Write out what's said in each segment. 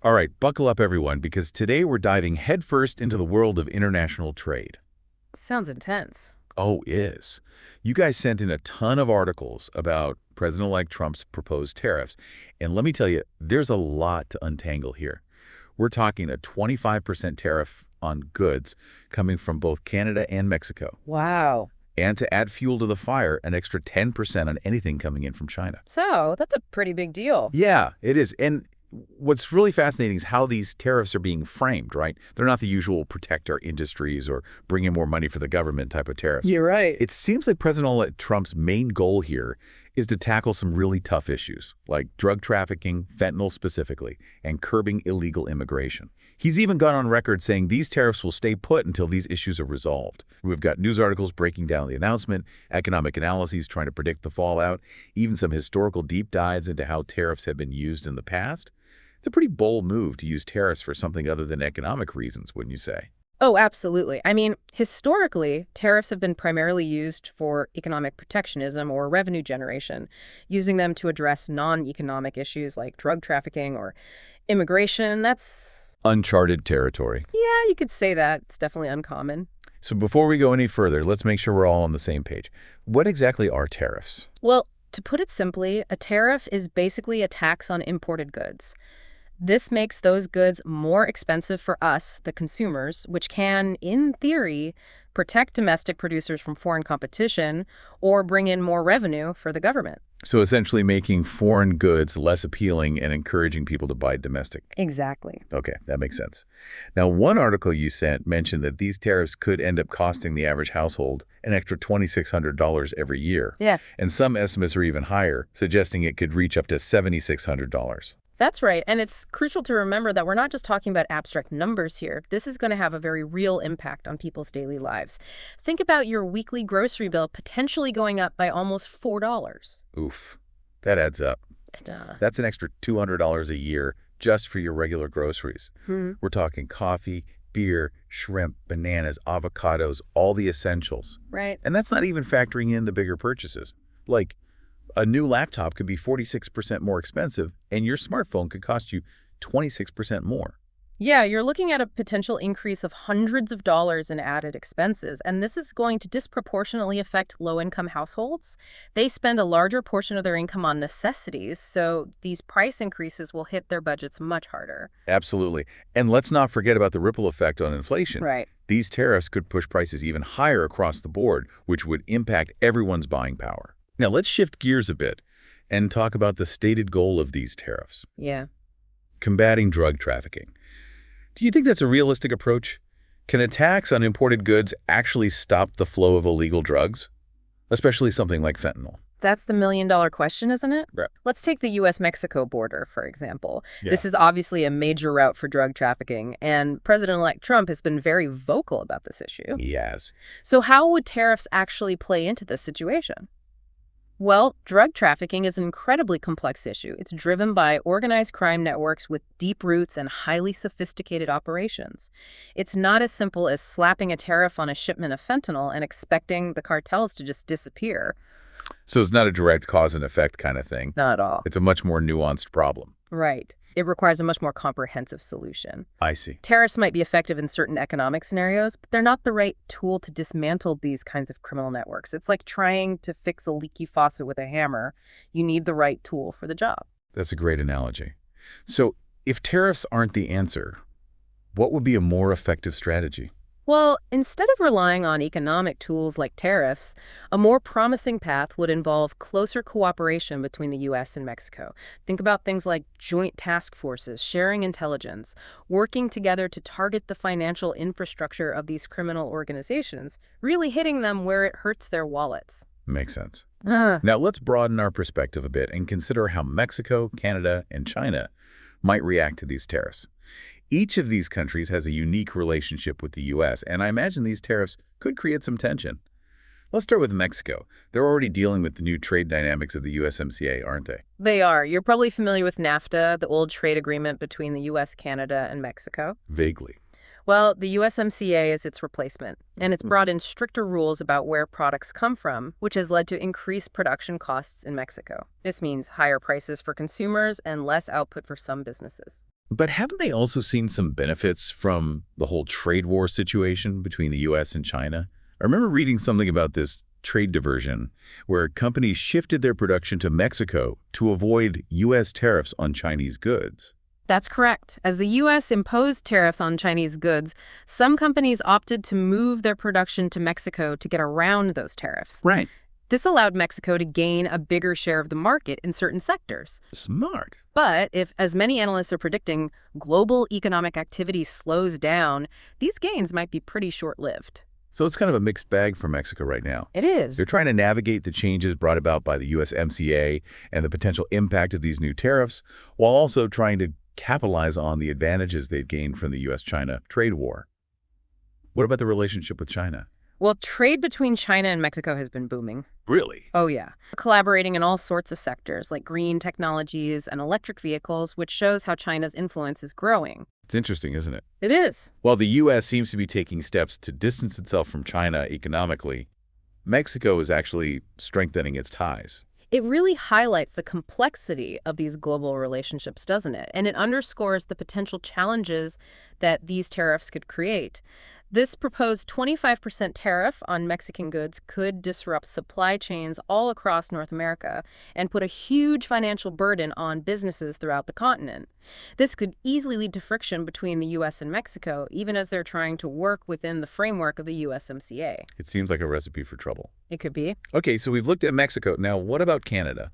All right, buckle up everyone, because today we're diving headfirst into the world of international trade. Sounds intense. Oh, is. You guys sent in a ton of articles about President-elect Trump's proposed tariffs, and let me tell you, there's a lot to untangle here. We're talking a 25% tariff on goods coming from both Canada and Mexico, Wow. and to add fuel to the fire, an extra 10% on anything coming in from China. So, that's a pretty big deal. Yeah, it is. And what's really fascinating is how these tariffs are being framed, right? They're not the usual protect our industries or bring in more money for the government type of tariffs. You're right. It seems like President-elect Trump's main goal here is to tackle some really tough issues, like drug trafficking, fentanyl specifically, and curbing illegal immigration. He's even gone on record saying these tariffs will stay put until these issues are resolved. We've got news articles breaking down the announcement, economic analyses trying to predict the fallout, even some historical deep dives into how tariffs have been used in the past. It's a pretty bold move to use tariffs for something other than economic reasons, wouldn't you say? Oh, absolutely. I mean, historically, tariffs have been primarily used for economic protectionism or revenue generation, using them to address non-economic issues like drug trafficking or immigration. That's, Uncharted territory. yeah, you could say that. It's definitely uncommon. So before we go any further, let's make sure we're all on the same page. What exactly are tariffs? Well, to put it simply, a tariff is basically a tax on imported goods. This makes those goods more expensive for us, the consumers, which can, in theory, protect domestic producers from foreign competition or bring in more revenue for the government. So essentially making foreign goods less appealing and encouraging people to buy domestic. Exactly. Okay, that makes sense. Now, one article you sent mentioned that these tariffs could end up costing the average household an extra $2,600 every year. Yeah, And some estimates are even higher, suggesting it could reach up to $7,600. that's right. And it's crucial to remember that we're not just talking about abstract numbers here. This is going to have a very real impact on people's daily lives. Think about your weekly grocery bill potentially going up by almost $4. Oof, that adds up. Duh. That's an extra $200 a year just for your regular groceries. Hmm. We're talking coffee, beer, shrimp, bananas, avocados, all the essentials. Right. And that's not even factoring in the bigger purchases. Like, a new laptop could be 46% more expensive, and your smartphone could cost you 26% more. Yeah, you're looking at a potential increase of hundreds of dollars in added expenses, and this is going to disproportionately affect low-income households. They spend a larger portion of their income on necessities, so these price increases will hit their budgets much harder. Absolutely. And let's not forget about the ripple effect on inflation. Right. These tariffs could push prices even higher across the board, which would impact everyone's buying power. Now, let's shift gears a bit and talk about the stated goal of these tariffs: Yeah. combating drug trafficking. Do you think that's a realistic approach? Can a tax on imported goods actually stop the flow of illegal drugs, especially something like fentanyl? That's the million-dollar question, isn't it? Right. Let's take the U.S.-Mexico border, for example. Yeah. This is obviously a major route for drug trafficking, and President-elect Trump has been very vocal about this issue. Yes. So how would tariffs actually play into this situation? Well, drug trafficking is an incredibly complex issue. It's driven by organized crime networks with deep roots and highly sophisticated operations. It's not as simple as slapping a tariff on a shipment of fentanyl and expecting the cartels to just disappear. So it's not a direct cause and effect kind of thing. Not at all. It's a much more nuanced problem. Right. It requires a much more comprehensive solution. I see. Tariffs might be effective in certain economic scenarios, but they're not the right tool to dismantle these kinds of criminal networks. It's like trying to fix a leaky faucet with a hammer. You need the right tool for the job. That's a great analogy. So if tariffs aren't the answer, what would be a more effective strategy? Well, instead of relying on economic tools like tariffs, a more promising path would involve closer cooperation between the U.S. and Mexico. Think about things like joint task forces, sharing intelligence, working together to target the financial infrastructure of these criminal organizations, really hitting them where it hurts their wallets. Makes sense. Ah, Now let's broaden our perspective a bit and consider how Mexico, Canada, and China might react to these tariffs. Each of these countries has a unique relationship with the U.S., and I imagine these tariffs could create some tension. Let's start with Mexico. They're already dealing with the new trade dynamics of the USMCA, aren't they? They are. You're probably familiar with NAFTA, the old trade agreement between the U.S., Canada, and Mexico. Vaguely. Well, the USMCA is its replacement, and it's brought in stricter rules about where products come from, which has led to increased production costs in Mexico. This means higher prices for consumers and less output for some businesses. But haven't they also seen some benefits from the whole trade war situation between the U.S. and China? I remember reading something about this trade diversion where companies shifted their production to Mexico to avoid U.S. tariffs on Chinese goods. That's correct. As the U.S. imposed tariffs on Chinese goods, some companies opted to move their production to Mexico to get around those tariffs. Right. This allowed Mexico to gain a bigger share of the market in certain sectors. Smart. But if, as many analysts are predicting, global economic activity slows down, these gains might be pretty short-lived. So it's kind of a mixed bag for Mexico right now. It is. They're trying to navigate the changes brought about by the USMCA and the potential impact of these new tariffs, while also trying to capitalize on the advantages they've gained from the U.S.-China trade war. What about the relationship with China? Well, trade between China and Mexico has been booming. Really? Oh, yeah. Collaborating in all sorts of sectors, like green technologies and electric vehicles, which shows how China's influence is growing. It's interesting, isn't it? It is. While the U.S. seems to be taking steps to distance itself from China economically, Mexico is actually strengthening its ties. It really highlights the complexity of these global relationships, doesn't it? And it underscores the potential challenges that these tariffs could create. This proposed 25% tariff on Mexican goods could disrupt supply chains all across North America and put a huge financial burden on businesses throughout the continent. This could easily lead to friction between the U.S. and Mexico, even as they're trying to work within the framework of the USMCA. It seems like a recipe for trouble. It could be. Okay, so we've looked at Mexico. Now, what about Canada?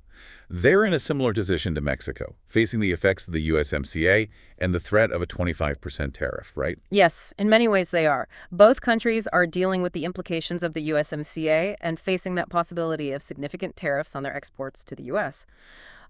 They're in a similar position to Mexico, facing the effects of the USMCA and the threat of a 25% tariff, right? Yes, in many ways they are. Both countries are dealing with the implications of the USMCA and facing that possibility of significant tariffs on their exports to the U.S.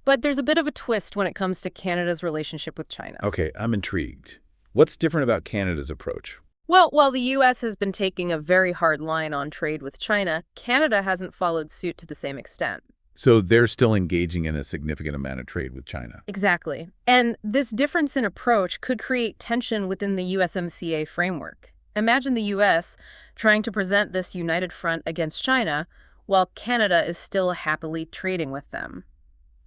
But there's a bit of a twist when it comes to Canada's relationship with China. Okay, I'm intrigued. What's different about Canada's approach? Well, while the U.S. has been taking a very hard line on trade with China, Canada hasn't followed suit to the same extent. So they're still engaging in a significant amount of trade with China. Exactly. And this difference in approach could create tension within the USMCA framework. Imagine the U.S. trying to present this united front against China, while Canada is still happily trading with them.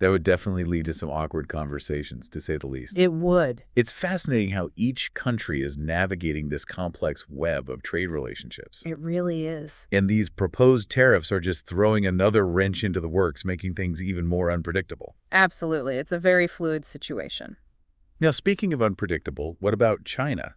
That would definitely lead to some awkward conversations, to say the least. It would. It's fascinating how each country is navigating this complex web of trade relationships. It really is. And these proposed tariffs are just throwing another wrench into the works, making things even more unpredictable. Absolutely. It's a very fluid situation. Now, speaking of unpredictable, what about China?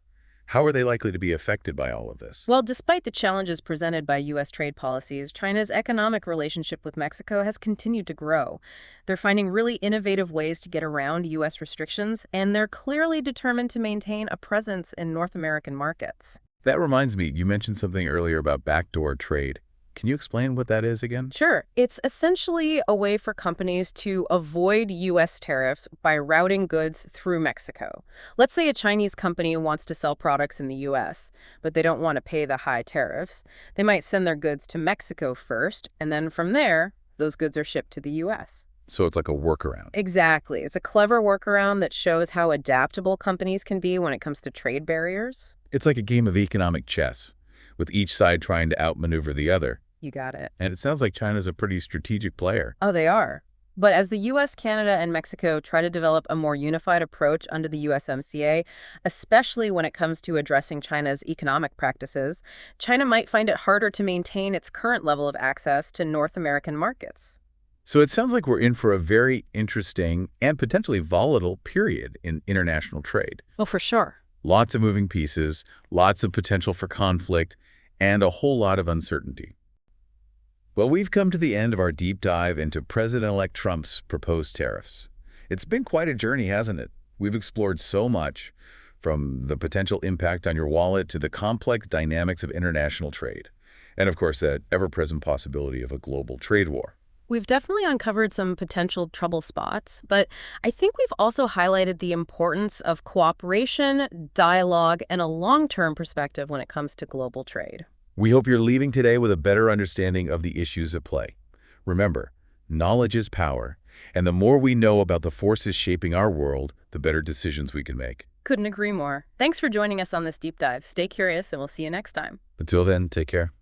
How are they likely to be affected by all of this? Well, despite the challenges presented by U.S. trade policies, China's economic relationship with Mexico has continued to grow. They're finding really innovative ways to get around U.S. restrictions, and they're clearly determined to maintain a presence in North American markets. That reminds me, you mentioned something earlier about backdoor trade. Can you explain what that is again? Sure. It's essentially a way for companies to avoid U.S. tariffs by routing goods through Mexico. Let's say a Chinese company wants to sell products in the U.S., but they don't want to pay the high tariffs. They might send their goods to Mexico first, and then from there, those goods are shipped to the U.S. So it's like a workaround. Exactly. It's a clever workaround that shows how adaptable companies can be when it comes to trade barriers. It's like a game of economic chess, with each side trying to outmaneuver the other. You got it. And it sounds like China's a pretty strategic player. Oh, they are. But as the U.S., Canada, and Mexico try to develop a more unified approach under the USMCA, especially when it comes to addressing China's economic practices, China might find it harder to maintain its current level of access to North American markets. So it sounds like we're in for a very interesting and potentially volatile period in international trade. Oh, for sure. Lots of moving pieces, lots of potential for conflict, and a whole lot of uncertainty. Well, we've come to the end of our deep dive into President-elect Trump's proposed tariffs. It's been quite a journey, hasn't it? We've explored so much, from the potential impact on your wallet to the complex dynamics of international trade. And of course, that ever-present possibility of a global trade war. We've definitely uncovered some potential trouble spots, but I think we've also highlighted the importance of cooperation, dialogue, and a long-term perspective when it comes to global trade. We hope you're leaving today with a better understanding of the issues at play. Remember, knowledge is power, and the more we know about the forces shaping our world, the better decisions we can make. Couldn't agree more. Thanks for joining us on this deep dive. Stay curious, and we'll see you next time. Until then, take care.